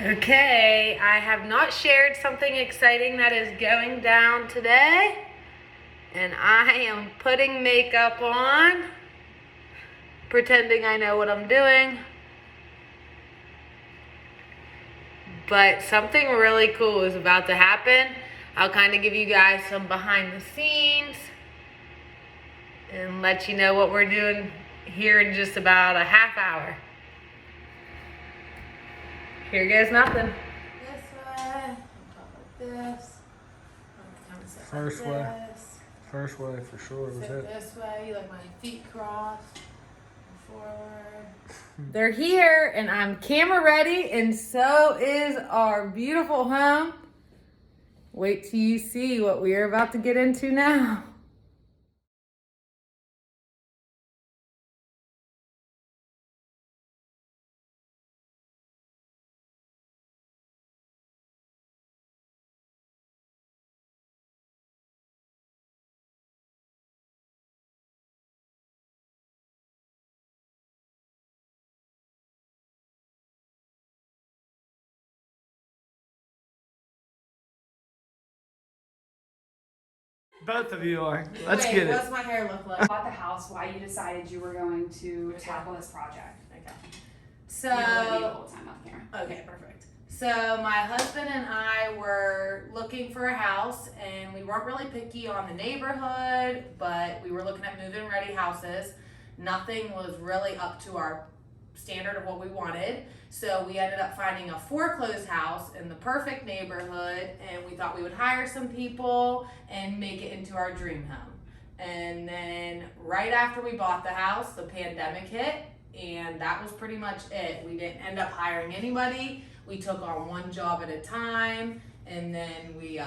Okay, I have not shared something exciting that is going down today, and I am putting makeup on, pretending I know what I'm doing. But something really cool is about to happen. I'll kind of give you guys some behind the scenes and let you know what we're doing here in just about a half hour. Here goes nothing. This way, like this. First like way. this. First way for sure. Was Sit it? this way, like my feet crossed, forward. They're here, and I'm camera ready, and so is our beautiful home. Wait till you see what we are about to get into now. Both of you are. Let's Wait, get it. what's my hair look like? Bought the house, why you decided you were going to tackle this project. Okay. You don't let me the So, whole time off camera. okay, perfect. So my husband and I were looking for a house, and we weren't really picky on the neighborhood, but we were looking at move-in ready houses. Nothing was really up to our standard of what we wanted. So we ended up finding a foreclosed house in the perfect neighborhood, and we thought we would hire some people and make it into our dream home. And then right after we bought the house, the pandemic hit, and that was pretty much it. We didn't end up hiring anybody. We took on one job at a time, and then we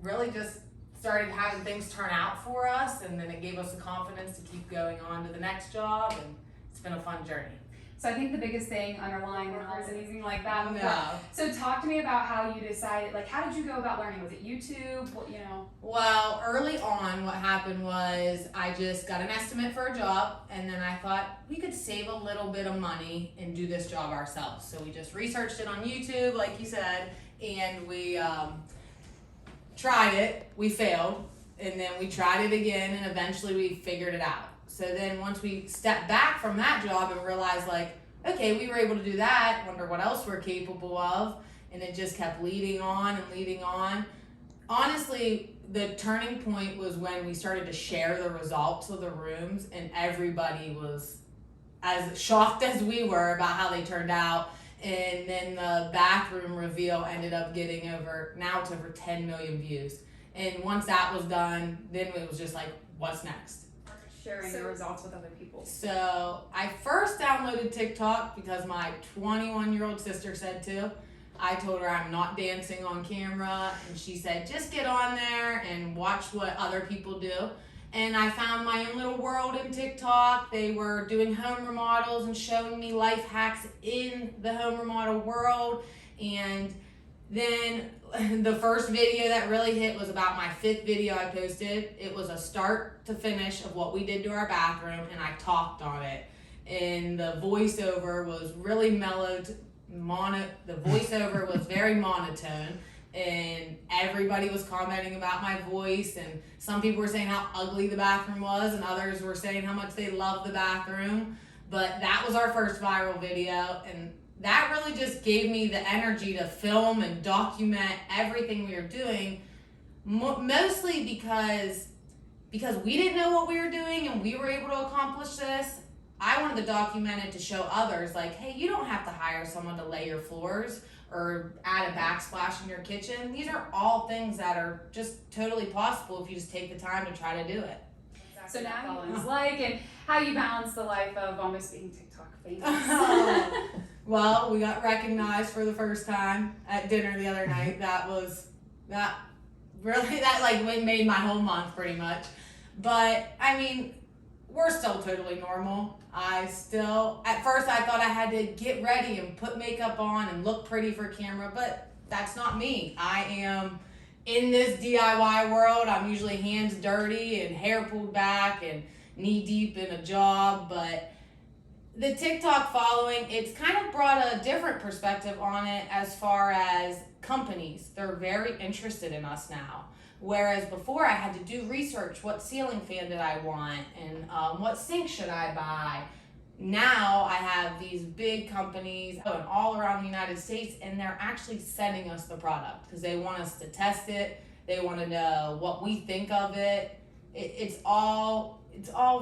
really just started having things turn out for us, and then it gave us the confidence to keep going on to the next job, and it's been a fun journey. So I think the biggest thing underlying workers, anything like that before. No. So talk to me about how you decided, like how did you go about learning? Was it YouTube? What, you know? Well, early on, what happened was I just got an estimate for a job, and then I thought we could save a little bit of money and do this job ourselves. So we just researched it on YouTube, like you said, and we tried it. We failed, and then we tried it again, and eventually we figured it out. So then once we stepped back from that job and realized, like, okay, we were able to do that, wonder what else we're capable of, and it just kept leading on and leading on. Honestly, the turning point was when we started to share the results of the rooms, and everybody was as shocked as we were about how they turned out. And then the bathroom reveal ended up getting over 10 million views. And once that was done, then it was just like, what's next? Sharing the results with other people. So I first downloaded TikTok because my 21-year-old sister said to. I told her I'm not dancing on camera, and she said just get on there and watch what other people do. And I found my own little world in TikTok. They were doing home remodels and showing me life hacks in the home remodel world. And then the first video that really hit was about my 5th video I posted. It was a start to finish of what we did to our bathroom, and I talked on it. And the voiceover was really mellowed. The voiceover was very monotone, and everybody was commenting about my voice, and some people were saying how ugly the bathroom was, and others were saying how much they loved the bathroom. But that was our first viral video, and that really just gave me the energy to film and document everything we were doing, mostly because we didn't know what we were doing and we were able to accomplish this. I wanted to document it to show others, like, hey, you don't have to hire someone to lay your floors or add a backsplash in your kitchen. These are all things that are just totally possible if you just take the time to try to do it. So now you like and how you balance the life of almost being TikTok famous. Well, we got recognized for the first time at dinner the other night. That made my whole month pretty much. But I mean, we're still totally normal. At first I thought I had to get ready and put makeup on and look pretty for camera, but that's not me. I am in this DIY world. I'm usually hands dirty and hair pulled back and knee deep in a job, but The TikTok following, it's kind of brought a different perspective on it as far as companies. They're very interested in us now. Whereas before I had to do research, what ceiling fan did I want and what sink should I buy? Now I have these big companies all around the United States, and they're actually sending us the product because they want us to test it. They want to know what we think of it. It's all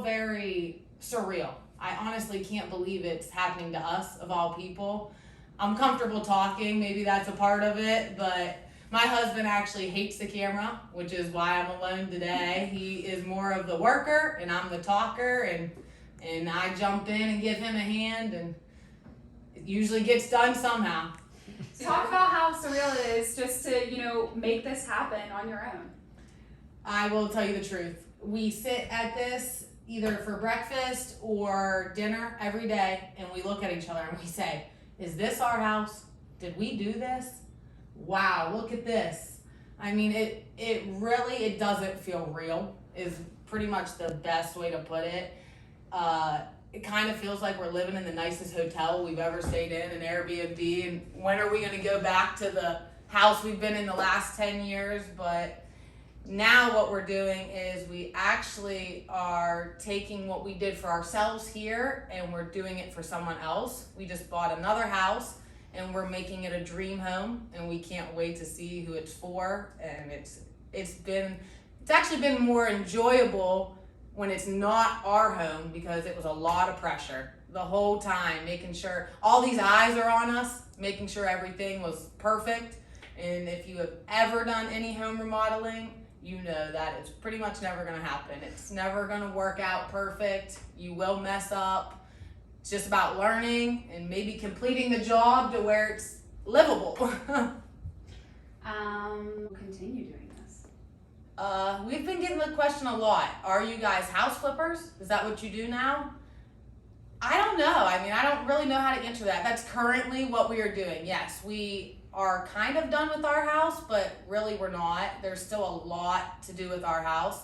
very surreal. I honestly can't believe it's happening to us, of all people. I'm comfortable talking, maybe that's a part of it, but my husband actually hates the camera, which is why I'm alone today. He is more of the worker, and I'm the talker, and I jump in and give him a hand, and it usually gets done somehow. Talk about how surreal it is just to, make this happen on your own. I will tell you the truth. We sit at this either for breakfast or dinner every day, and we look at each other and we say, is this our house? Did we do this? Wow, look at this. I mean, it really doesn't feel real, is pretty much the best way to put it. It kind of feels like we're living in the nicest hotel we've ever stayed in, an Airbnb, and when are we going to go back to the house we've been in the last 10 years? But now what we're doing is we actually are taking what we did for ourselves here and we're doing it for someone else. We just bought another house and we're making it a dream home, and we can't wait to see who it's for. And it's actually been more enjoyable when it's not our home, because it was a lot of pressure the whole time, making sure all these eyes are on us, making sure everything was perfect. And if you have ever done any home remodeling, you know that it's pretty much never going to happen. It's never going to work out perfect. You will mess up. It's just about learning and maybe completing the job to where it's livable. Continue doing this. We've been getting the question a lot. Are you guys house flippers? Is that what you do now? I don't know. I mean, I don't really know how to answer that. That's currently what we are doing. Yes, we are kind of done with our house, but really we're not. There's still a lot to do with our house,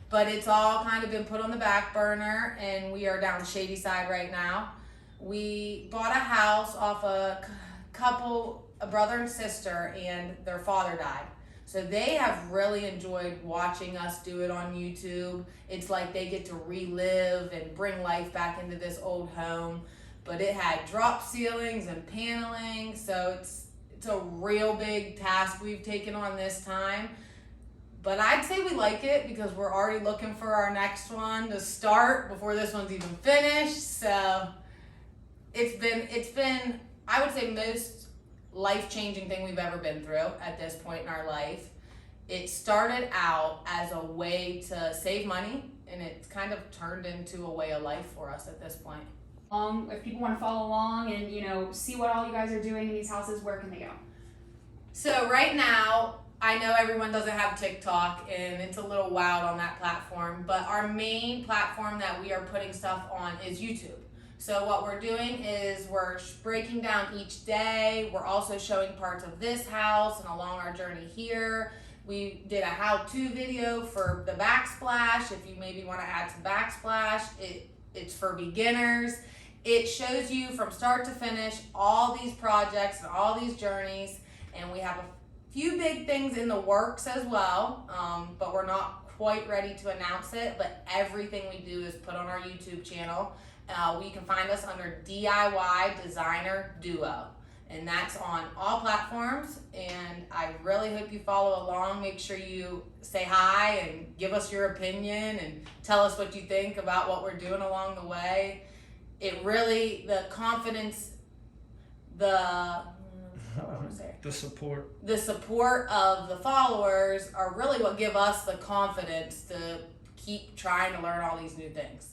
but it's all kind of been put on the back burner, and we are down Shady Side right now. We bought a house off a couple, a brother and sister, and their father died. So they have really enjoyed watching us do it on YouTube. It's like they get to relive and bring life back into this old home. But it had drop ceilings and paneling, so it's a real big task we've taken on this time. But I'd say we like it because we're already looking for our next one to start before this one's even finished. So it's been I would say most life-changing thing we've ever been through at this point in our life. It started out as a way to save money, and it's kind of turned into a way of life for us at this point. If people want to follow along and see what all you guys are doing in these houses, where can they go? So right now, I know everyone doesn't have TikTok, and it's a little wild on that platform, but our main platform that we are putting stuff on is YouTube. So what we're doing is we're breaking down each day. We're also showing parts of this house and along our journey here. We did a how-to video for the backsplash. If you maybe want to add some backsplash, it's for beginners. It shows you from start to finish all these projects and all these journeys. And we have a few big things in the works as well, but we're not quite ready to announce it. But everything we do is put on our YouTube channel. You can find us under DIYdesignerduo, and that's on all platforms. And I really hope you follow along. Make sure you say hi and give us your opinion and tell us what you think about what we're doing along the way. It really, the confidence, the support of the followers are really what give us the confidence to keep trying to learn all these new things.